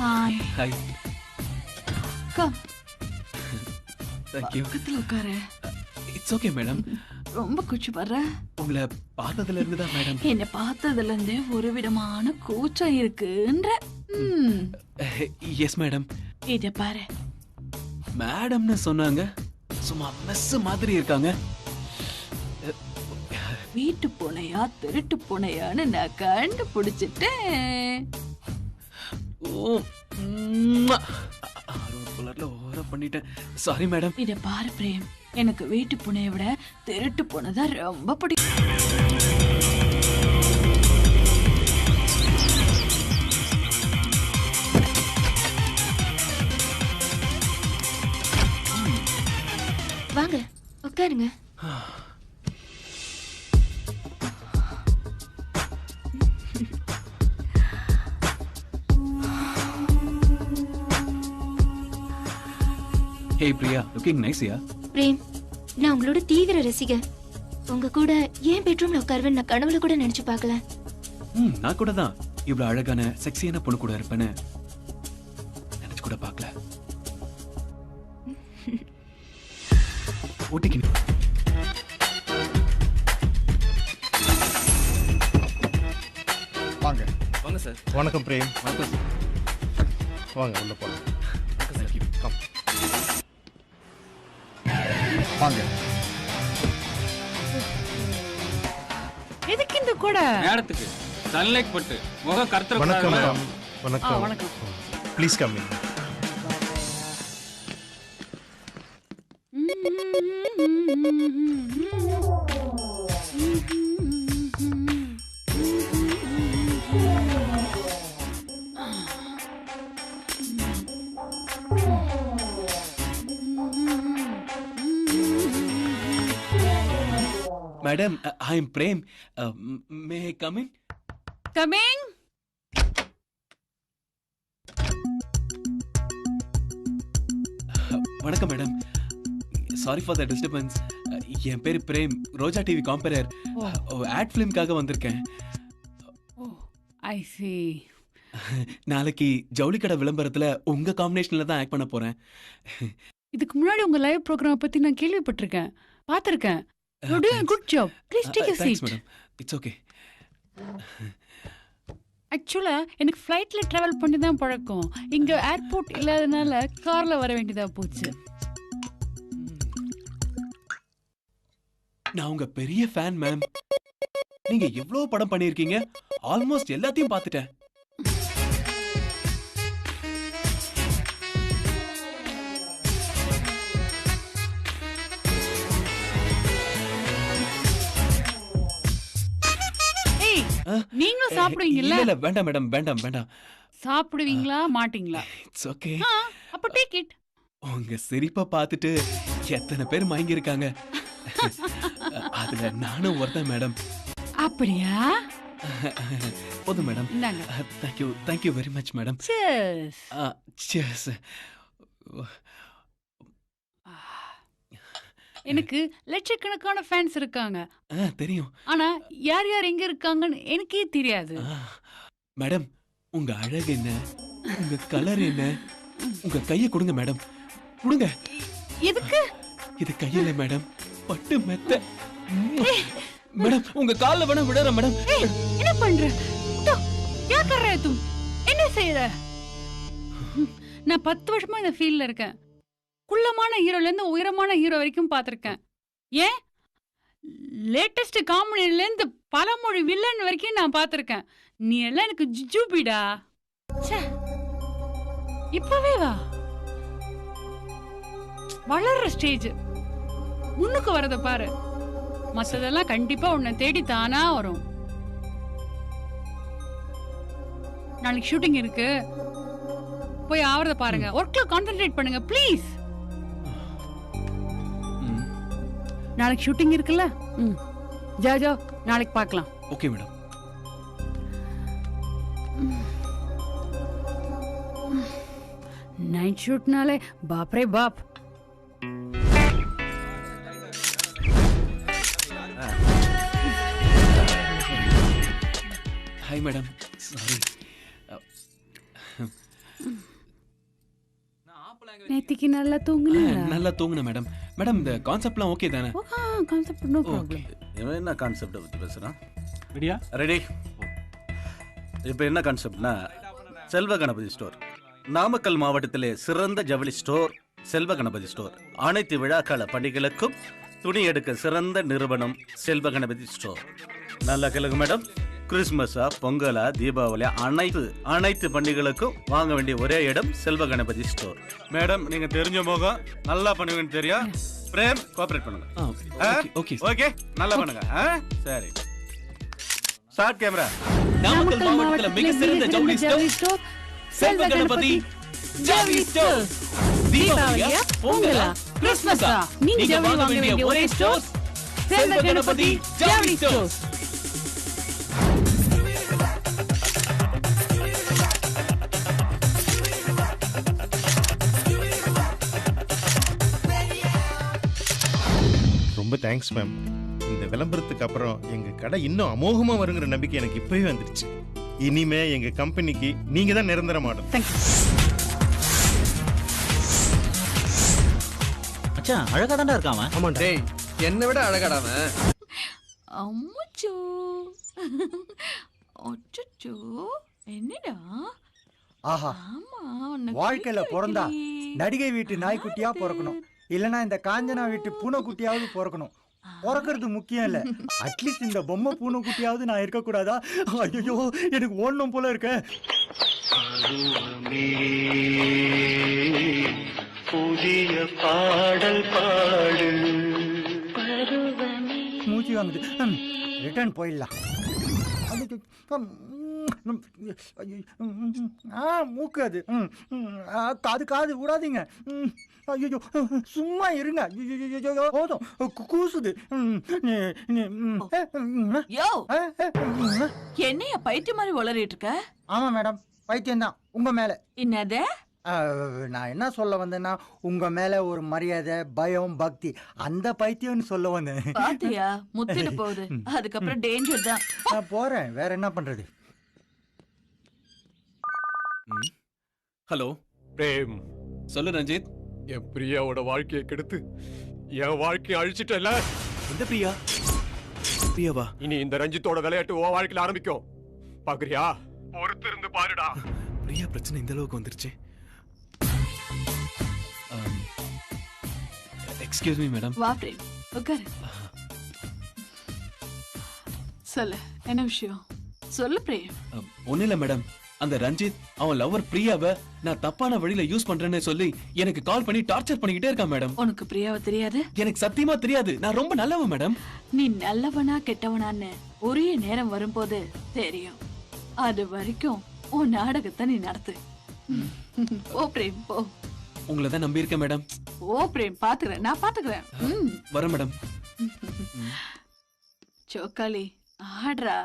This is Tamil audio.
Hi. Hi. Come. Thank you. பக்கத்துல உட்காரு. It's okay madam. ரொம்ப கூச்சப்படுற. உங்களை பார்த்ததுல இருந்து தான் மேடம். என்ன பார்த்ததுல இருந்தே ஒரு விதமான கூச்சம் இருக்குன்ற. Yes madam. இத பாரு. மேடம்னு சொன்னாங்க. சும்மா மெஸ் மாதிரி இருக்காங்க. வீட்டு பூனையா திருட்டு பூனையான்னு நான் கண்டுபிடிச்சிட்டேன். ஓ கலர்ல ஓவரா பண்ணிட்டேன். Sorry madam. இத பாரு பிரேம், எனக்கு வீட்டு பூனையை விட திருட்டு பூனை தான் ரொம்ப பிடிக்கும். வாங்க உட்காருங்க. Hey Priya, looking nice ya. Prem, நான் உங்களோட தீவிர ரசிகர். உங்க கூட ஏன் பெட்ரூம்ல உட்காருவேன் நான் கனவுல கூட நினைச்சு பார்க்கல. நான் கூட தான் இவ்வளவு அழகான செக்ஸியான பொண்ணு கூட இருப்பேன்னு நினைச்சு கூட பார்க்கல. ஓட்டிக்கு வாங்க. வாங்க சார். வணக்கம் பிரேம். வணக்கம் சார். வாங்க உள்ள போலாம். Thank you. கம். வாங்க. எதுக்கு இந்த கூட? நேரத்துக்கு சன்லைட் பட்டு முகம் கருத்துற வணக்கம் கூடாது. மேடம். வணக்கம். வணக்கம். Please come in. Madam, I am Prem. May I come in? Coming. வணக்கம் madam. Sorry for the disturbance. என் பேரு Prem, Roja TV compere. Ad ஃபிலிம்காக வந்திருக்கேன். I see. நாளைக்கு ஜவுளி கடை விளம்பரத்துல உங்க காம்பினேஷன்ல தான் ஆக்ட் பண்ண போறேன். இதுக்கு முன்னாடி உங்க லைவ் ப்ரோக்ராம் பத்தி நான் கேள்விப்பட்டிருக்கேன், பார்த்திருக்கேன். You're doing a good job. Please take a Thanks seat. madam. It's okay. ஆக்சுவலா எனக்கு ஃப்ளைட்ல டிராவல் பண்ணி தான் பழக்கம். இங்க ஏர்போர்ட் இல்லாதனால கார்ல வர வேண்டியதா போச்சு. நான் உங்க பெரிய ஃபேன் மேம். நீங்க எவ்வளவு படம் பண்ணிருக்கீங்க? ஆல்மோஸ்ட் எல்லாத்தையும் பார்த்துட்டேன். ஏய், நீங்களும் சாப்பிடுவீங்கல்ல? இல்ல வேண்டாம் மேடம், வேண்டாம் வேண்டாம். சாப்பிடுவீங்களா மாட்டீங்களா? It's okay. அப்ப டேக் இட். உங்க சிரிப்பை பார்த்துட்டு எத்தனை பேர் மயங்கி இருக்காங்க. அதுல நானும் ஒருத்தன் மேடம். அப்படியா? போதும் மேடம். இந்தாங்க. Thank you very much madam. Cheers. Cheers. எனக்கு லட்சக்கணக்கான ஃபேன்ஸ் இருக்காங்க. தெரியும். ஆனா யார் யார் எங்க இருக்காங்கன்னு எனக்கே தெரியாது. மேடம், உங்க அழகு என்ன, உங்க கலர் என்ன, உங்க கையை கொடுங்க மேடம். கொடுங்க. எதுக்கு? இது கையில மேடம், பட்டு மெத்த. மேடம், உங்க கால்ல வேணா விடுறேன் மேடம். என்ன பண்ற? தோ, क्या कर रहे तुम? என்ன செய்யற? நான் 10 வருஷமா இந்த ஃபீல்ட்ல இருக்கேன். குள்ளமான ஹீரோல இருந்து உயரமான ஹீரோ வரைக்கும் பார்த்திருக்கேன். ஏன் லேட்டஸ்ட் காமெடில இருந்து பலமொழி வில்லன் வரைக்கும் நான் பார்த்திருக்கேன். நீ எல்லாம் எனக்கு ஜுஜுபிடா. ச்சே, இப்பவே வா. வளர்ற ஸ்டேஜ் முன்னுக்கு வரத பாரு. மத்ததெல்லாம் கண்டிப்பா உன்னை தேடி தானா வரும். நாளைக்கு ஷூட்டிங் இருக்கு, போய் ஆவறத பாருங்க. ஒர்க்ல கான்சென்ட்ரேட் பண்ணுங்க ப்ளீஸ். நாளைக்கு ஷூட்டிங் இருக்குல்ல? ஜா ஜா, நாளைக்கு பார்க்கலாம். Okay madam. நைட் ஷூட்னாலே பாப்ரே பாப். Hi madam, sorry. நேத்திக்கு நல்லா தூங்குனீங்களா? நல்லா தூங்குனேன் மேடம். மேடம் இந்த கான்செப்ட்லாம் ஓகே தானே? Concept no problem. இவன் என்ன கான்செப்டை பற்றி பேசுகிறான்? ரெடியா? ரெடி. இப்போ என்ன கான்செப்ட்னா, செல்வ கணபதி ஸ்டோர். நாமக்கல் மாவட்டத்திலே சிறந்த ஜவுளி ஸ்டோர் செல்வ கணபதி ஸ்டோர். அனைத்து விழாக்கால பண்டிகைகளுக்கும் துணி எடுக்க சிறந்த நிறுவனம் செல்வ கணபதி ஸ்டோர். நல்லா கேளுங்க மேடம். கிறிஸ்மஸா, பொங்கலா, தீபாவளி அனைத்து பண்டிகைகளுக்கும் வாங்க வேண்டிய ஒரே இடம் செல்வ கணபதி ஸ்டோர். மேடம், நீங்க தெரிஞ்ச முகம், நல்லா பண்ணுவீங்கன்னு தெரியும். பிரேம், கோஆபரேட் பண்ணுங்க. ஓகே. ஓகே, நல்லா பண்ணுங்க. சரி, ஸ்டார்ட் கேமரா. நாமக்கல் மாவட்டத்துல மிக சிறந்த ஜவுளி ஸ்டோர் செல்வ கணபதி ஜவுளி ஸ்டோர். தீபாவளியா, பொங்கலா, கிறிஸ்மஸா, நீங்க ஜவுளி வாங்க வேண்டிய ஒரே ஸ்டோர் செல்வ கணபதி ஜவுளி ஸ்டோர். ரொம்ப தேங்க்ஸ் மேம். இந்த விளம்பரத்துக்கு அப்புறம் எங்க கடை இன்னும் அமோகமா வருங்கிற நம்பிக்கை எனக்கு இப்பவே வந்துருச்சு. இனிமே எங்க கம்பெனிக்கு நீங்க தான் நிரந்தர மாடல். மச்சான் அழகா தான்டா இருக்கான். ஆமாண்டா. டேய், என்னை விட அழகாடாம. அம்முச்சோ. அச்சச்சோ. என்னடா? ஆஹா, ஆமா, உன்னை வாழ்க்கையில குளிக்க பிறந்தா வைக்கலையே. நடிகை வீட்டு நாய்க்குட்டியா பிறக்கணும், இல்லனா இந்த காஞ்சனா வீட்டு பூனைக்குட்டியாவது பிறக்கணும். பிறக்கிறது முக்கியம் இல்ல, அட்லீஸ்ட் இந்த பொம்மை பூனைக்குட்டியாவது நான் இருக்க கூடாதா? ஐயோ, எனக்கு ஓடணும் போல இருக்க. புதிய பாடல் பாடு மூச்சு வாங்குது. ரிட்டர்ன் போயிடலாம். மூக்கு அது. காது காது விடாதீங்க. ஐயோ, சும்மா இருங்க. போதும், கூசுது. யோ, என்னைய பைத்தியம் மாதிரி உளறிட்டு இருக்க? ஆமா மேடம், பைத்தியம் தான் உங்க மேல. என்னது? நான் என்ன சொல்ல வந்தேன்னா, உங்க மேல ஒரு மரியாதை, பயம், பக்தி, அந்த பைத்தியம்னு சொல்ல வந்தேன். பாத்தியா, முத்திட்டு போகுது. அதுக்கப்புறம் டேஞ்சர் தான். நான் போறேன், வேற என்ன பண்றது? ஹலோ பிரேம், சொல்லு ரஞ்சித். என் பிரியாவோட வாழ்க்கையை கெடுத்து என் வாழ்க்கையை அழிச்சிட்டல. எந்த பிரியா? பிரியாவா? இனி இந்த ரஞ்சித்தோட விளையாட்டு உன் வாழ்க்கையில ஆரம்பிக்கும். பாக்குறியா? பொறுத்து இருந்து பாருடா. பிரியா பிரச்சனை இந்த அளவுக்கு வந்துருச்சு. Excuse me madam. வா பிரேம், உட்காரு. சொல்லு, என்ன விஷயம்? சொல்லு பிரேம். ஒண்ணு இல்ல மேடம், அந்த ரஞ்சித் அவன் லவர் பிரியாவை நான் தப்பான வழியில யூஸ் பண்றேன்னு சொல்லி எனக்கு கால் பண்ணி டார்ச்சர் பண்ணிக்கிட்டே இருக்கான் மேடம். உனக்கு பிரியாவை தெரியாது? எனக்கு சத்தியமா தெரியாது. நான் ரொம்ப நல்லவன் மேடம். நீ நல்லவனா கெட்டவனான்னு ஒரே நேரம் வரும்போது தெரியும். அது வரைக்கும் உன் நாடகத்தை நீ நடத்து. ஓ பிரேம், போ. உங்களை தான் நம்பி இருக்கேன் மேடம். ஓ பிரேம், பாத்துக்கிறேன், நான் பாத்துக்கிறேன். வரேன் மேடம். சோக்காளி, ஆடுறா.